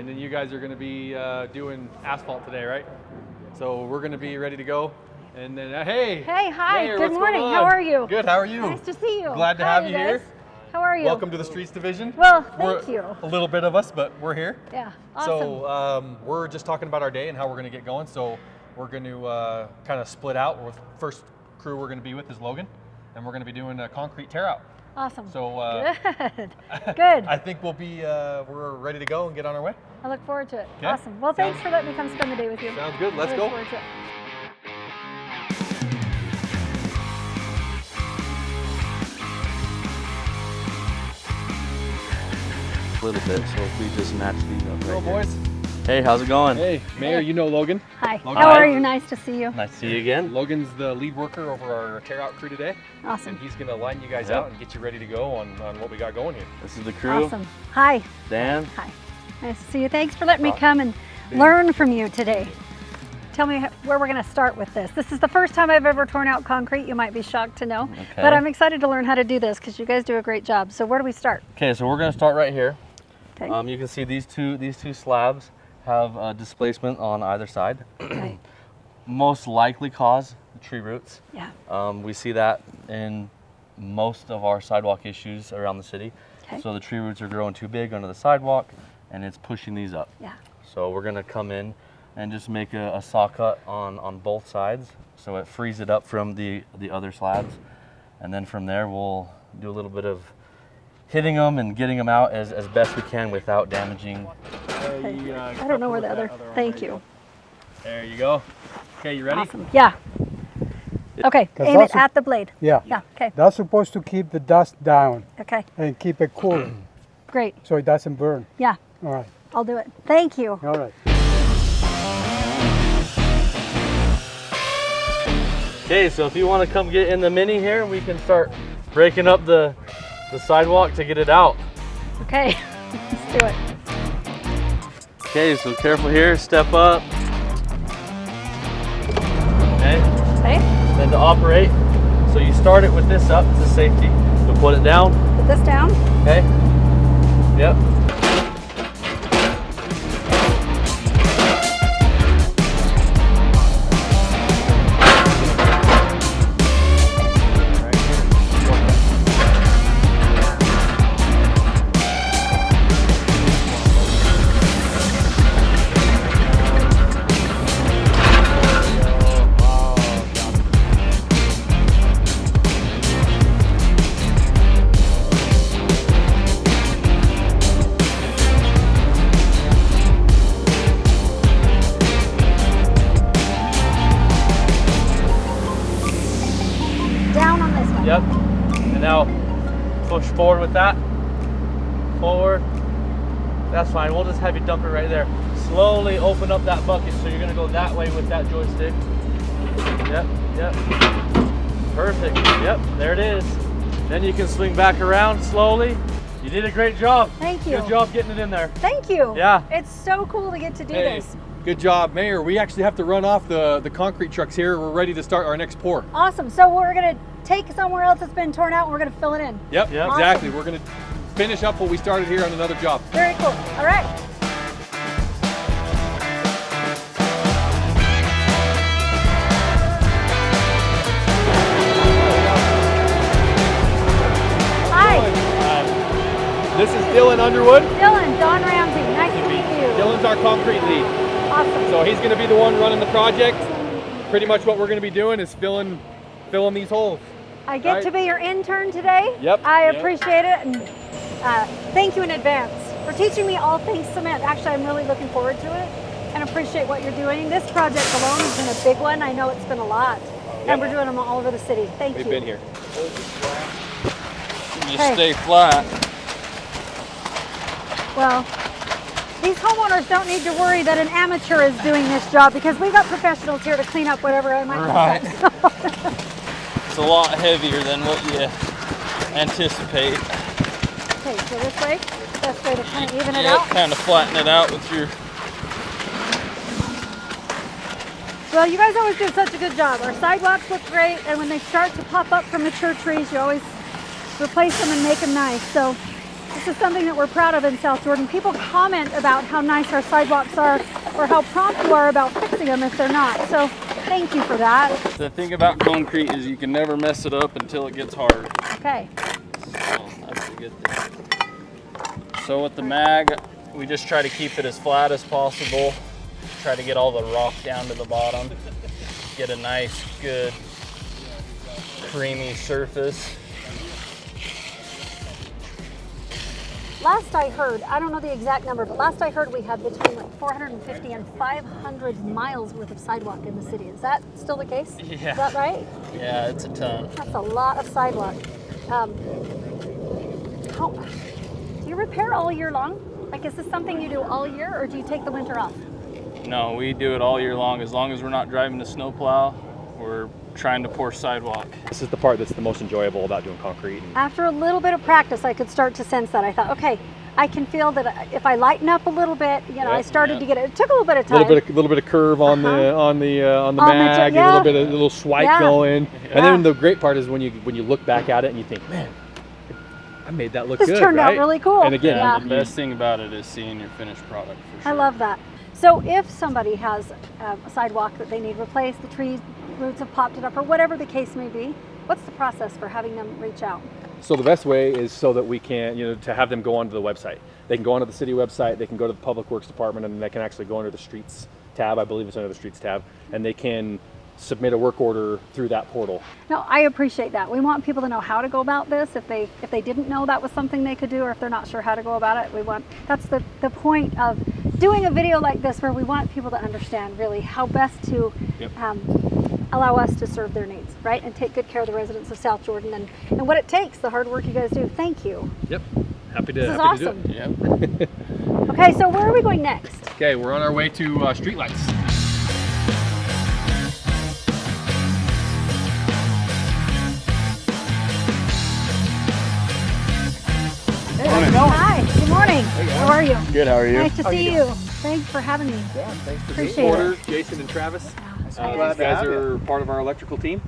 and then you guys are going to be doing asphalt today, right? So we're going to be ready to go. And then, hey! Hey, hi, Mayor, good what's morning. going How on? are you? Good, how are you? Nice to see you. Glad to Hi, have you guys. here. How are you? Welcome to the Streets Division. Well, thank you. A little bit of us, but we're here. Yeah, awesome. So we're just talking about our day and how we're going to get going. So we're going to kind of split out. First crew we're going to be with is Logan, and we're going to be doing a concrete tear out. Awesome. So good. Good. I think we'll be we're ready to go and get on our way. I look forward to it. Okay. Awesome. Well, thanks for letting me come spend the day with you. Sounds good. Let's I go. look forward to it. A little bit, so if we just match these up Hello, right here. boys. Hey, how's it going? Hey, Mayor, you know Logan. Hi. Logan. How are you? Nice to see you. Nice to see you again. Logan's the lead worker over our tear out crew today. Awesome. And he's going to line you guys Yep. out and get you ready to go on what we got going here. This is the crew. Awesome. Hi. Dan. Hi. Nice to see you. Thanks for letting me come and learn from you today. Tell me where we're going to start with this. This is the first time I've ever torn out concrete. You might be shocked to know, Okay. but I'm excited to learn how to do this because you guys do a great job. So where do we start? Okay, so we're gonna start right here. Okay. You can see these two slabs have displacement on either side. Right. Most likely cause tree roots. Yeah. We see that in most of our sidewalk issues around the city. Okay. So the tree roots are growing too big under the sidewalk and it's pushing these up. Yeah. So we're gonna come in and just make a saw cut on both sides so it frees it up from the other slabs. And then from there we'll do a little bit of hitting them and getting them out as best we can without damaging. Okay. I don't know where the other. Thank you. There you go. Okay, you ready? Awesome. Yeah. Okay. That's Aim it awesome. at the blade. Yeah. Yeah. Okay. That's supposed to keep the dust down Okay. and keep it cool Great. so it doesn't burn. Yeah. All right. I'll do it. Thank you. All right. Okay, so if you want to come get in the mini here, we can start breaking up the sidewalk to get it out. Okay. Let's do it. Okay, so careful here, step up. Okay, Okay. then to operate, so you start it with this up, it's a safety. So put it down, Put this down. okay? Yep. Down on this one. Yep. And now push forward with that. Forward. That's fine. We'll just have you dump it right there. Slowly open up that bucket. So you're going to go that way with that joystick. Yep. Yep. Perfect. Yep. There it is. Then you can swing back around slowly. You did a great job. Thank you. Good job getting it in there. Thank you. Yeah. It's so cool to get to do Hey, this. good job, Mayor. We actually have to run off the concrete trucks here. We're ready to start our next pour. Awesome. So we're going to take somewhere else that's been torn out and we're going to fill it in. Yep, Yep. exactly. We're going to finish up what we started here on another job. Very cool. All right. Hi, This is Dylan Underwood. Dylan, Dawn Ramsey. Nice to meet you. Dylan's our concrete lead. Awesome. So he's going to be the one running the project. Pretty much what we're going to be doing is filling these holes. I get Right. to be your intern today. Yep. I Yep. appreciate it, and thank you in advance for teaching me all things cement. Actually, I'm really looking forward to it and appreciate what you're doing. This project alone has been a big one. I know it's been a lot, and we're doing them all over the city. Thank We've you. been here. You Hey. stay flat. Well, these homeowners don't need to worry that an amateur is doing this job because we got professionals here to clean up whatever I might Right. mess up. It's a lot heavier than what you anticipate. Okay, so this way, best way to kind of even it out. kind of flatten it out with your. Well, you guys always do such a good job. Our sidewalks look great, and when they start to pop up from mature trees, you always replace them and make them nice. So This is something that we're proud of in South Jordan. People comment about how nice our sidewalks are or how prompt you are about fixing them if they're not. So thank you for that. The thing about concrete is you can never mess it up until it gets hard. Okay. So that's a good thing. So with the mag, we just try to keep it as flat as possible. Try to get all the rock down to the bottom. Get a nice, good, creamy surface. Last I heard, I don't know the exact number, but last I heard we had between like 450 and 500 miles worth of sidewalk in the city. Is that still the case? Yeah. Is that right? Yeah, it's a ton. That's a lot of sidewalk. Do you repair all year long? Like, is this something you do all year, or do you take the winter off? No, we do it all year long. As long as we're not driving the snowplow, we're trying to pour sidewalk. This is the part that's the most enjoyable about doing concrete. After a little bit of practice, I could start to sense that. I thought, okay, I can feel that if I lighten up a little bit, you know, I started to get it. It took a little bit of A time. little bit of curve on the mag, yeah. a little swipe going, and then the great part is when you look back at it and you think, man, I made that look This good. turned out right? really cool. And again, Yeah. The best thing about it is seeing your finished product for sure. I love that. So if somebody has a sidewalk that they need replaced, the tree roots have popped it up, or whatever the case may be, what's the process for having them reach out? So the best way is so that we can, to have them go onto the website. They can go onto the city website, they can go to the Public Works Department, and they can actually go under the Streets tab. I believe it's under the Streets tab, and they can submit a work order through that portal. No, I appreciate that. We want people to know how to go about this. If they didn't know that was something they could do, or if they're not sure how to go about it, that's the point of doing a video like this, where we want people to understand really how best to allow us to serve their needs, right? And take good care of the residents of South Jordan and what it takes, the hard work you guys do. Thank you. Yep, happy to This is do awesome. it. Yep. Okay, so where are we going next? Okay, we're on our way to streetlights. Hi, good morning. How are you? Good, how are you? Nice to see you. Thanks for having me. Yeah, thanks for Appreciate being it. Porter, Jason, and Travis. These glad guys are part of our electrical team,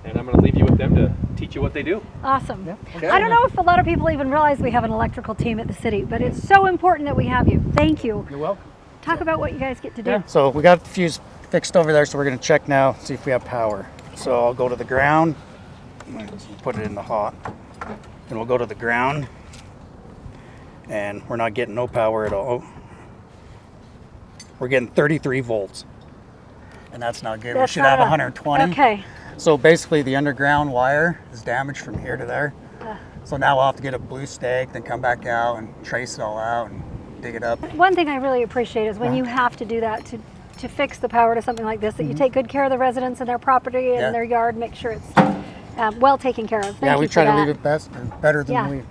and I'm going to leave you with them to teach you what they do. Awesome. I don't know if a lot of people even realize we have an electrical team at the city, but it's so important that we have you. Thank you. You're welcome. Talk about what you guys get to do. Yeah, so we got the fuse fixed over there, so we're gonna check now, see if we have power. So I'll go to the ground, put it in the hot, and we'll go to the ground, and we're not getting no power at all. We're getting 33 volts, and that's not good. That's we should not have enough. 120. Okay. So basically the underground wire is damaged from here to there. So now we'll have to get a blue stake, then come back out and trace it all out and dig it up. One thing I really appreciate is when you have to do that to fix the power to something like this, that you take good care of the residents and their property and Yeah. their yard, make sure it's well taken care of. Thank Yeah, you we for try to that. leave it better than Yeah. we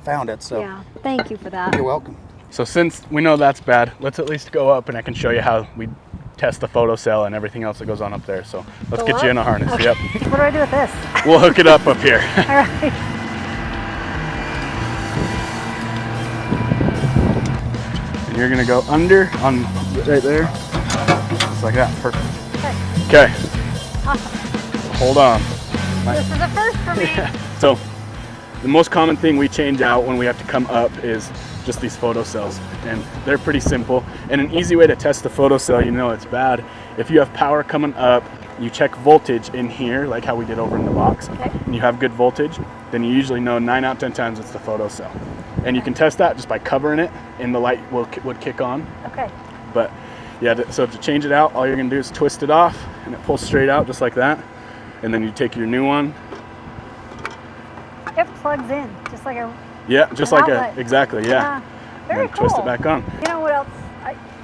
found it. So Yeah, thank you for that. you're welcome. So since we know that's bad, let's at least go up and I can show you how we test the photo cell and everything else that goes on up there. So let's Go get you up? in a harness. Okay. Yep. What do I do with this? We'll hook it up here. All right. And you're gonna go under on right there. Just like that. Perfect. Okay. Awesome. Hold on. This is a first for me. So the most common thing we change out when we have to come up is just these photo cells, and they're pretty simple. And an easy way to test the photo cell, you know it's bad. If you have power coming up, you check voltage in here, like how we did over in the box, and you have good voltage, then you usually know 9 out of 10 times it's the photo cell. And you can test that just by covering it, and the light would kick on. Okay. But yeah, so to change it out, all you're gonna do is twist it off, and it pulls straight out just like that. And then you take your new one. It plugs in, just like a Yeah, just an like outlet. exactly, yeah. Very And then cool. twist it back on. You know what else?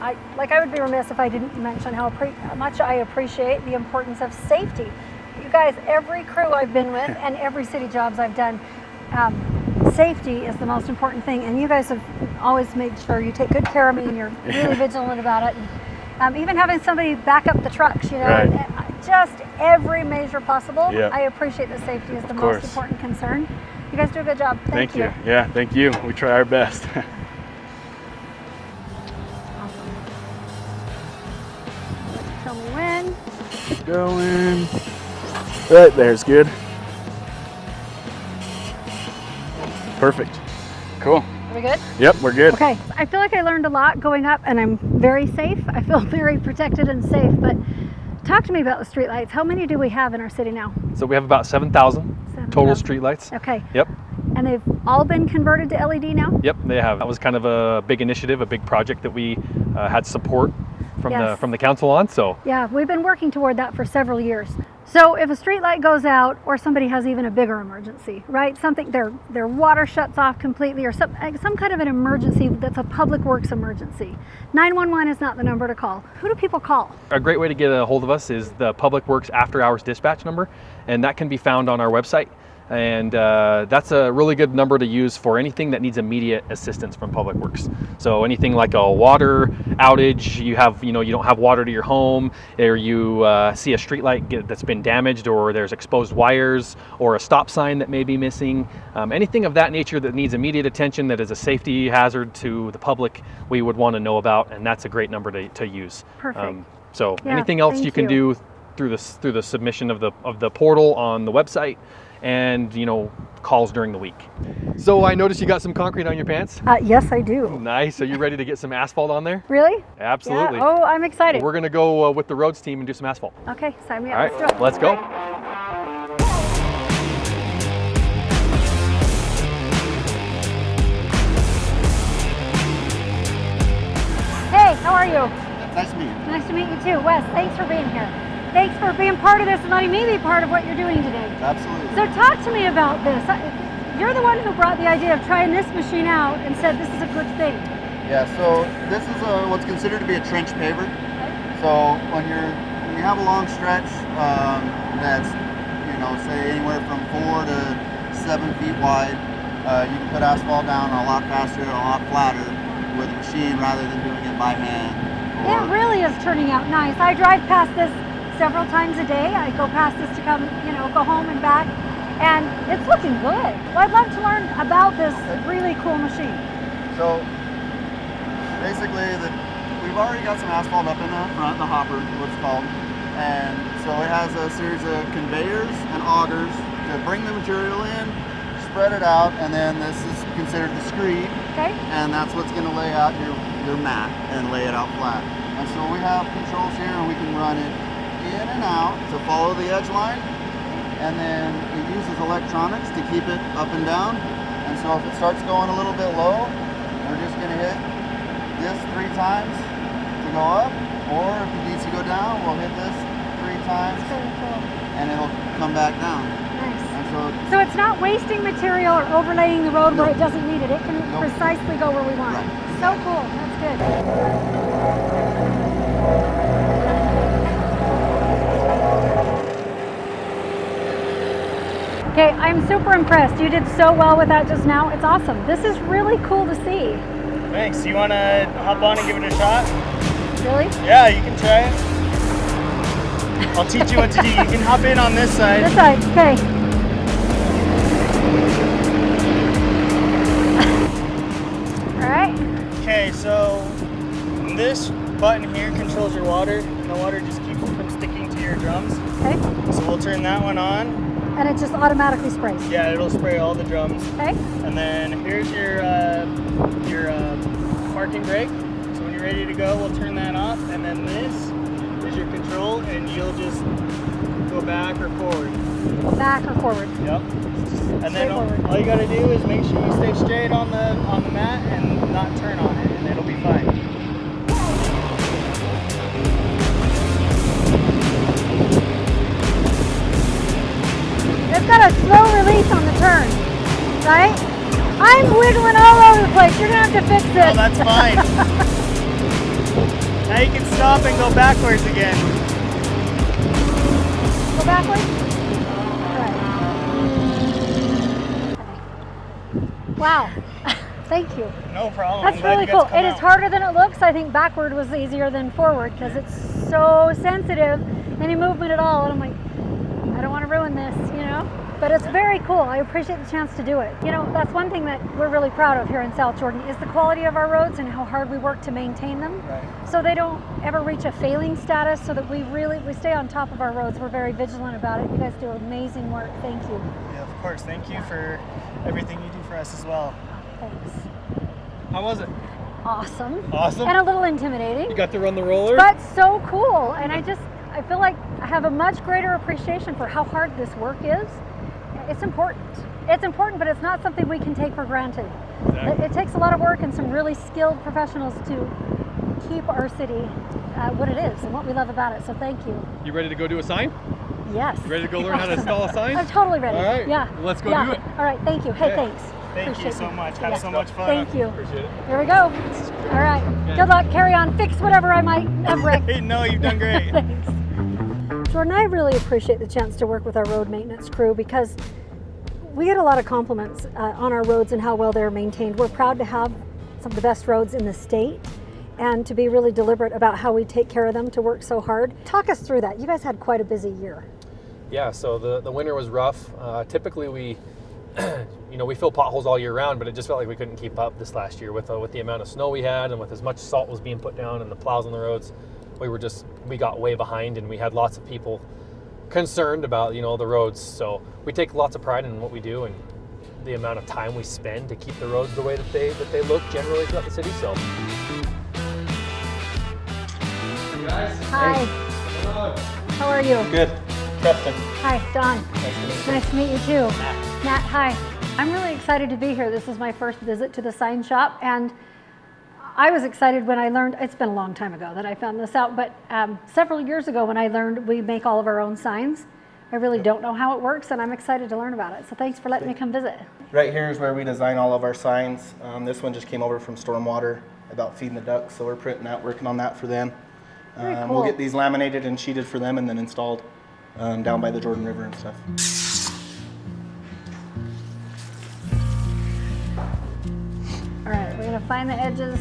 I would be remiss if I didn't mention how much I appreciate the importance of safety. You guys, every crew I've been with and every city jobs I've done, safety is the most important thing. And you guys have always made sure you take good care of me and you're really vigilant about it. And, even having somebody back up the trucks, you know, Right. just every measure possible. Yeah. I appreciate that safety is the course. most important concern. You guys do a good job. Thank you. Yeah, thank you. We try our best. Show me when. Going. Right there's good. Perfect. Cool. Are we good? Yep, we're good. Okay, I feel like I learned a lot going up and I'm very safe. I feel very protected and safe, but talk to me about the streetlights. How many do we have in our city now? So we have about 7,000 total 7,000. streetlights. Okay. Yep. And they've all been converted to LED now? Yep, they have. That was kind of a big initiative, a big project that we had support from Yes. the council on. So Yeah, we've been working toward that for several years. So if a street light goes out or somebody has even a bigger emergency, right? Something, their water shuts off completely or some kind of an emergency that's a public works emergency. 911 is not the number to call. Who do people call? a great way to get a hold of us is the Public Works After Hours dispatch number, and that can be found on our website. And that's a really good number to use for anything that needs immediate assistance from Public Works. So anything like a water outage, you don't have water to your home, or you see a street light that's been damaged, or there's exposed wires, or a stop sign that may be missing. Anything of that nature that needs immediate attention, that is a safety hazard to the public, we would want to know about, and that's a great number to use. Perfect. So Yeah, anything else thank you can you. do through the submission of the portal on the website, and calls during the week. So I noticed you got some concrete on your pants. Yes, I do. Nice. Are you ready to get some asphalt on there? Really? Absolutely. Yeah. Oh, I'm excited. We're gonna go with the roads team and do some asphalt. Okay, sign me up. All Let's do right, it. let's go. Hey, how are you? Nice to meet you. Nice to meet you too. Wes, thanks for being here. Thanks for being part of this and letting me be part of what you're doing today. Absolutely. So talk to me about this. You're the one who brought the idea of trying this machine out and said this is a good thing. Yeah, so this is what's considered to be a trench paver. So when you have a long stretch that's say anywhere from 4 to 7 feet wide, you can put asphalt down a lot faster and a lot flatter with a machine rather than doing it by hand. It really is turning out nice. I drive past this several times a day. I go past this to come, go home and back, and it's looking good. Well, I'd love to learn about this really cool machine. So basically, we've already got some asphalt up in the front, the hopper, what's called, and so it has a series of conveyors and augers to bring the material in, spread it out, and then this is considered the screed, Okay? and that's what's going to lay out your mat and lay it out flat. And so we have controls here, and we can run it in and out to follow the edge line, and then it uses electronics to keep it up and down. And so if it starts going a little bit low, we're just going to hit this 3 times to go up, or if it needs to go down, we'll hit this 3 times Very cool. and it'll come back down. Nice. And So it's not wasting material or overlaying the road where No. it doesn't need it. It can No. precisely go where we want it. Right. So cool. That's good. Okay, I'm super impressed. You did so well with that just now. It's awesome. This is really cool to see. Thanks. You want to hop on and give it a shot? Really? Yeah, you can try it. I'll teach you what to do. You can hop in on this side. This side. Okay. All right. Okay, so this button here controls your water, and the water just keeps it from sticking to your drums. Okay. So we'll turn that one on. And it just automatically sprays. Yeah, it'll spray all the drums. Okay. And then here's your parking brake. So when you're ready to go, we'll turn that off. And then this is your control, and you'll just go back or forward. Back or forward. Yep. And then Straightforward. all you gotta do is make sure you stay straight on the mat and not turn on it, and it'll be fine. It's got a slow release on the turn, right? I'm wiggling all over the place. You're gonna have to fix Oh, this. that's fine. Now you can stop and go backwards again. Go backwards. Right. Wow. Thank you. No problem. That's I'm glad really you got cool. to come It is out. harder than it looks. I think backward was easier than forward because it's so sensitive. Any movement at all, and I'm like, I don't want to ruin this, But it's very cool. I appreciate the chance to do it. That's one thing that we're really proud of here in South Jordan is the quality of our roads and how hard we work to maintain them. Right. So they don't ever reach a failing status, so that we stay on top of our roads. We're very vigilant about it. You guys do amazing work. Thank you. Yeah, of course. Thank you for everything you do for us as well. Thanks. How was it? Awesome. Awesome. And a little intimidating. You got to run the roller? But so cool. And I feel like I have a much greater appreciation for how hard this work is. It's important. It's important, but it's not something we can take for granted. Exactly. It takes a lot of work and some really skilled professionals to keep our city what it is and what we love about it. So thank you. You ready to go do a sign? Yes. You ready to go learn how to install a sign? I'm totally ready. All right. Yeah. Let's go do it. All right. Thank you. Hey, Yeah. thanks. Thank Appreciate you so much. Have so much fun. Thank you. Appreciate it. Here we go. All right. Good luck. Carry on. Fix whatever I might have wrecked. Hey, no, you've done great. Thanks. Jordan, I really appreciate the chance to work with our road maintenance crew because we get a lot of compliments on our roads and how well they're maintained. We're proud to have some of the best roads in the state and to be really deliberate about how we take care of them, to work so hard. Talk us through that. You guys had quite a busy year. Yeah, so the winter was rough. Typically we, we fill potholes all year round, but it just felt like we couldn't keep up this last year with the amount of snow we had and with as much salt was being put down and the plows on the roads. We got way behind, and we had lots of people concerned about, the roads. So we take lots of pride in what we do and the amount of time we spend to keep the roads the way that they look generally throughout the city. So. Hey guys. Hi. Hello. How are you? Good. Preston. Hi, Dawn. Nice to meet you too. Matt, hi. I'm really excited to be here. This is my first visit to the sign shop, and I was excited when I learned, it's been a long time ago that I found this out, but several years ago when I learned we make all of our own signs. I really don't know how it works, and I'm excited to learn about it. So thanks for letting me come visit. Right here is where we design all of our signs. This one just came over from Stormwater about feeding the ducks, so we're printing that, working on that for them. Very We'll cool. get these laminated and sheeted for them and then installed down by the Jordan River and stuff. All right, we're gonna find the edges.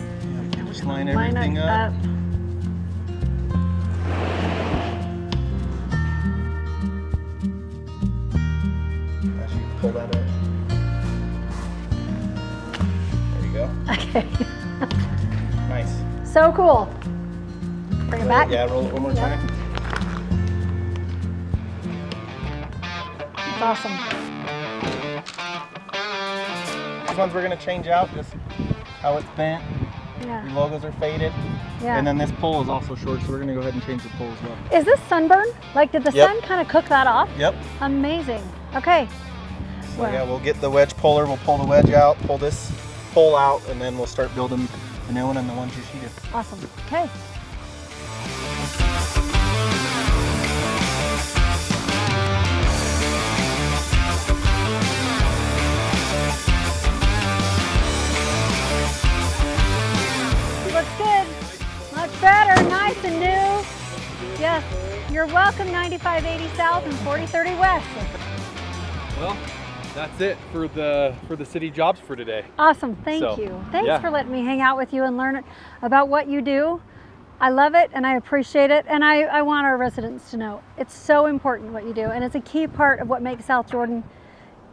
Just line Line everything it up. Actually, pull that up. There you go. Okay. Nice. So cool. Bring it back. Yeah, roll it one more Yep. time. It's awesome. These ones we're gonna change out, just how it's bent. Yeah. Your logos are faded. Yeah. And then this pole is also short, so we're gonna go ahead and change the pole as well. Is this sunburn? Like, did the Yep. sun kind of cook that off? Yep. Amazing. Okay. So yeah, we'll get the wedge puller, we'll pull the wedge out, pull this pole out, and then we'll start building the new one and the ones you sheeted. Awesome. Okay. Looks good. Much better. Nice and new. Yes. You're welcome, 9580 South and 4030 West. Well, that's it for the city jobs for today. Awesome. Thank So, you. Thanks yeah. for letting me hang out with you and learn about what you do. I love it and I appreciate it, and I want our residents to know it's so important what you do, and it's a key part of what makes South Jordan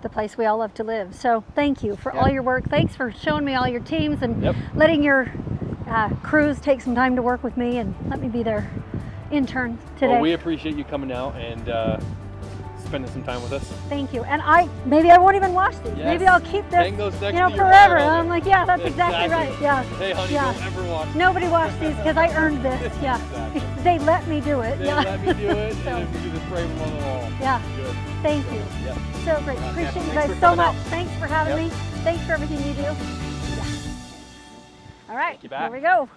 the place we all love to live. So thank you for all your work. Thanks for showing me all your teams and Yep. letting your crews take some time to work with me and let me be their intern today. Well, we appreciate you coming out and spending some time with us. Thank you. And maybe I won't even wash these. Yes. Maybe I'll keep this, Hang those next to your forever. wall. I'm like, yeah, that's exactly right. Yeah. Hey, honey, Yeah. don't ever watch. Nobody washed these because I earned this. Yeah. Exactly. They let me do it. They yeah. let me do it, So, and then we do the spray them on the wall. yeah. Good. Thank you. Yep. So great. Appreciate you thanks guys for so coming much. out. Thanks for having Yep. me. Thanks for everything you do. Yeah. All right. you back. Here we go.